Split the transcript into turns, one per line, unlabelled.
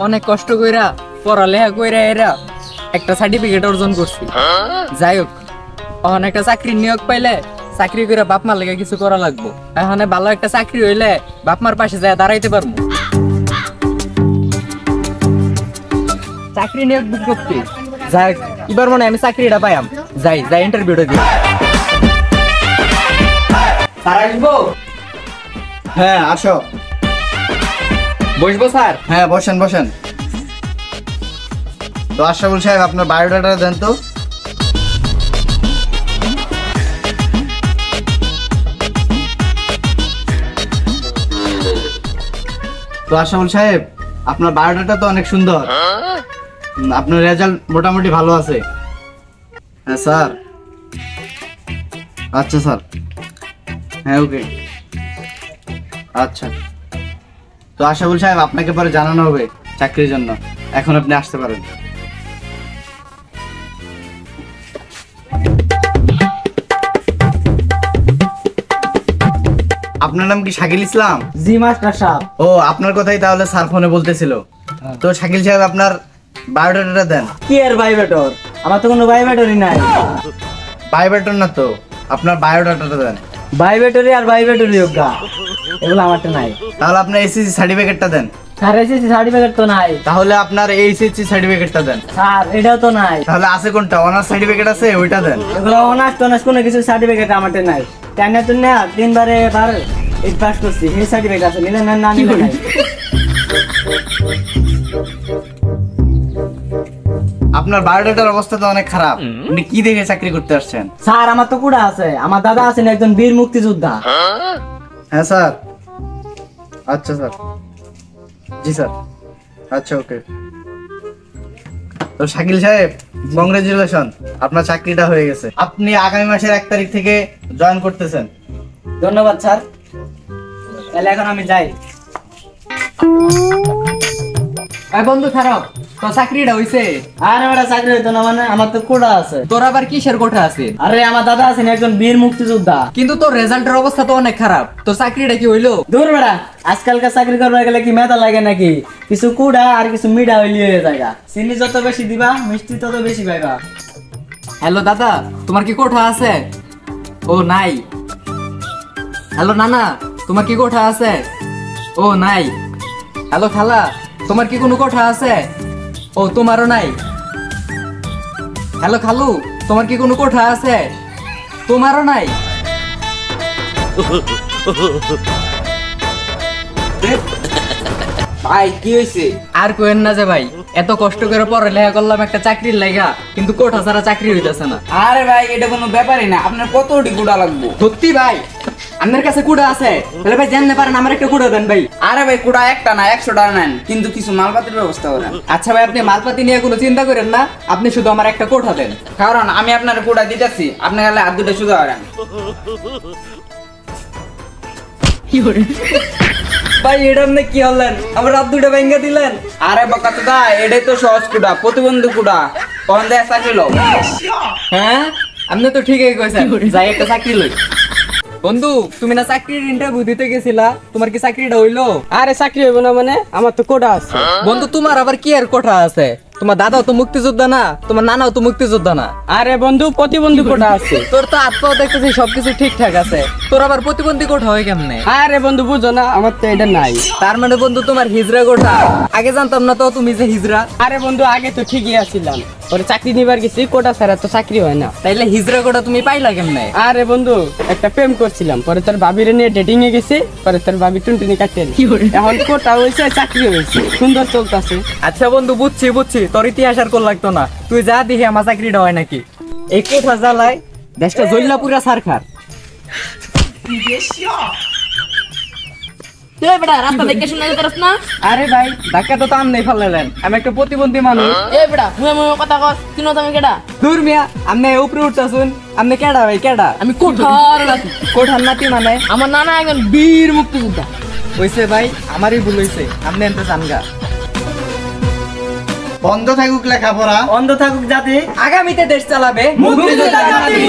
অনেক কষ্ট কইরা পড়ালেখা কইরা এরা একটা সার্টিফিকেট অর্জন করছি। যাই হোক, এখন একটা চাকরি নিয়োগ পাইলে চাকরি করে বাপ মার লেগে কিছু করা লাগবো। এখন ভালো একটা চাকরি হইলে বাপ মার পাশে যায় দাঁড়াইতে পারবো। চাকরি নিয়োগ বিজ্ঞপ্তি, যাই এবার মনে হয় আমি চাকরিটা পাইম। যাই ইন্টারভিউটা দিই। আসবো?
হ্যাঁ আসো।
বসবো স্যার?
হ্যাঁ বসেন বসেন। তো আশরাফুল সাহেব আপনার বায়োডাটা দেন তো। তো আশরাফুল সাহেব আপনার বায়োডাটা তো অনেক সুন্দর, আপনার রেজাল্ট মোটামুটি ভালো আছে। হ্যাঁ স্যার। আচ্ছা স্যার। হ্যাঁ ওকে। আচ্ছা, তো আশরাফুল সাহেব আপনাকে পরে জানানো হবে চাকরির জন্য, এখন আপনি আসতে পারেন। আপনার নাম কি শাকিল ইসলাম?
জি মাস্টার সাহেব।
ও আপনার কথাই তাহলে স্যার ফোনে বলতেছিল। তো শাকিল সাহেব আপনার বায়োডাটাটা দেন।
কি এর বায়োডাটা? আমার তো কোনো বায়োডাটাই নাই।
বায়োডাটা না তো, আপনার বায়োডাটাটা দেন।
বায়োডাটা আর বায়োডাটা যোগ্যা এগুলো আমারটা নাই।
তাহলে আপনার এসএসসি সার্টিফিকেটটা দেন।
স্যার এসএসসি সার্টিফিকেট তো নাই।
তাহলে আপনার এইচএসসি সার্টিফিকেটটা দেন।
স্যার এটাও তো নাই।
তাহলে আছে কোনটা? অনার্স সার্টিফিকেট আছে, ওইটা দেন।
এগুলো অনার্স কোনো কিছু সার্টিফিকেট আমারটা নাই। কেন তো না, তিনবারে এবার এই পাস করছি, এই সার্টিফিকেট আছে, নিলে না নিলে নাই।
আপনার বায়োডাটার অবস্থা তো অনেক খারাপ, আপনি কি দেখে চাকরি করতে আসছেন?
স্যার আমার তো কুড়া আছে, আমার দাদা আছেন একজন বীর মুক্তিযোদ্ধা।
হ্যাঁ স্যার। আচ্ছা স্যার। জি স্যার। আচ্ছা ওকে। তো শাকিল সাহেব কংগ্রেচুলেশন, আপনার চাকরিটা হয়ে গেছে। আপনি আগামী মাসের 1 তারিখ থেকে জয়েন করতেছেন।
ধন্যবাদ স্যার। তাহলে এখন আমি যাই।
বন্ধু খারাপ, তো চাকরিটা হইছে?
আর আমার চাকরি হইতো না মানে, আমার তো কোটা আছে।
তোর আবার কিসের কোঠা আছে?
আরে আমার দাদা আছেন একজন বীর মুক্তিযোদ্ধা।
কিন্তু তোর রেজাল্টের অবস্থা তো অনেক খারাপ, তোর চাকরিটা কি হইলো?
দূর বেড়া, আজকালকার চাকরি করতে গেলে কি মেধা লাগে নাকি? কিছু কুড়া আর কিছু মিঠা হইলি হয়ে জায়গা। চিনি যত বেশি দিবা মিষ্টি তত বেশি পাইবা।
হ্যালো দাদা, তোমার কি কোঠা আছে? ও নাই। হ্যালো নানা, তোমার কি কোঠা আছে? ও নাই। হ্যালো খালা, তোমার কি কোনো কোঠা আছে? ও তোমারও নাই। হ্যালো খালু, তোমার কি কোনো কোঠা আছে? তোমারও নাই। ভাই কি হয়েছে? আর কোয়েন না যে ভাই, এত কষ্ট করে পড়ালেখা করলাম একটা চাকরির লাগা, কিন্তু কোঠা ছাড়া চাকরি হইতেছে না।
আরে ভাই এটা কোনো ব্যাপারই না, আপনার কতটি কুড়া লাগবে?
সত্যি ভাই? আপনার কাছে কুড়া আছে? তাহলে ভাই জানতে পারেন আমার একটা কুড়া দেন ভাই।
আরে ভাই কুড়া একটা না 100টা নেন, কিন্তু কিছু মালপাতির ব্যবস্থা করেন।
আচ্ছা ভাই, আপনি মালপাতি নিয়ে কোনো চিন্তা করেন না, আপনি শুধু আমার একটা কোঠা দেন।
কারণ আমি আপনার কুড়া দিতেছি, আপনি গেলে হাত দুটো শুধু করেন।
ভাই এটা আপনি কি হলেন? আমার রাত দুটো ভেঙে দিলেন।
আরে বাকা তো দা, এটাই তো সহজ কুড়া, প্রতিবন্ধী কুড়া। কখন দেয় চাকরি লো?
হ্যাঁ আপনি তো ঠিকই কইছেন, যাই একটা চাকরি লই। বন্ধু তুমি না চাকরির ইন্টারভিউ দিতে গেছিলা, তোমার কি চাকরিটা হইলো?
আরে চাকরি হইব না মানে, আমার তো কোটা আছে।
বন্ধু তোমার আবার কি আর কোঠা আছে? তোমার দাদাও তো মুক্তিযোদ্ধা না, তোমার নানাও তো মুক্তিযোদ্ধা না।
আরে বন্ধু প্রতিবন্ধী কোটা আছে।
তোর তো হাত পাও দেখতেছি সবকিছু ঠিকঠাক আছে, তোর আবার প্রতিবন্ধী কোঠা হয় কেমনে?
আরে বন্ধু বুঝো না, আমার তো এটা নাই।
তার মানে বন্ধু তোমার হিজড়া কোঠা? আগে জানতাম না তো তুমি যে হিজড়া।
আরে বন্ধু আগে তো ঠিকই আছিলাম, পরে চাকরি নিবার গেছি, কোটা ছাড়া তো চাকরি হয় না।
তাইলে হিজড়া কোঠা তুমি পাইলা কেমনে?
আরে বন্ধু একটা প্রেম করছিলাম, পরে তার ভাবিরে নিয়ে ডেটিং এ গেছি, পরে তার ভাবি টুনটুনি কাটতে এখন কোটা হয়েছে, চাকরি হয়েছে, সুন্দর চলতেছে।
আচ্ছা বন্ধু বুঝছি, তোর ইতিহাস আর কোন লাগতো না, তুই যা দেখি আমার চাকরিটা হয় নাকি। এই কোঠা জ্বালায় দেশটা জ্বললা পুরা সারখার। আরে ভাই ধাক্কা তো টান নেই ফেললেন, আমি একটা প্রতিবন্ধী মানুষ। দূর মিয়া, আপনি উপরে উঠতেছুন, আপনি কেডা ভাই কেডা?
আমি কোঠার নাতি।
কোঠার নাতি মানে?
আমার নানা একজন বীর মুক্তিযোদ্ধা।
হইছে ভাই, আমারই ভুল হইছে, আপনি এনতে চানগা।
বন্ধ থাকুক লেখাপড়া,
অন্ধ থাকুক জাতি,
আগামীতে দেশ চালাবে
মুক্তিযোদ্ধা জাতি।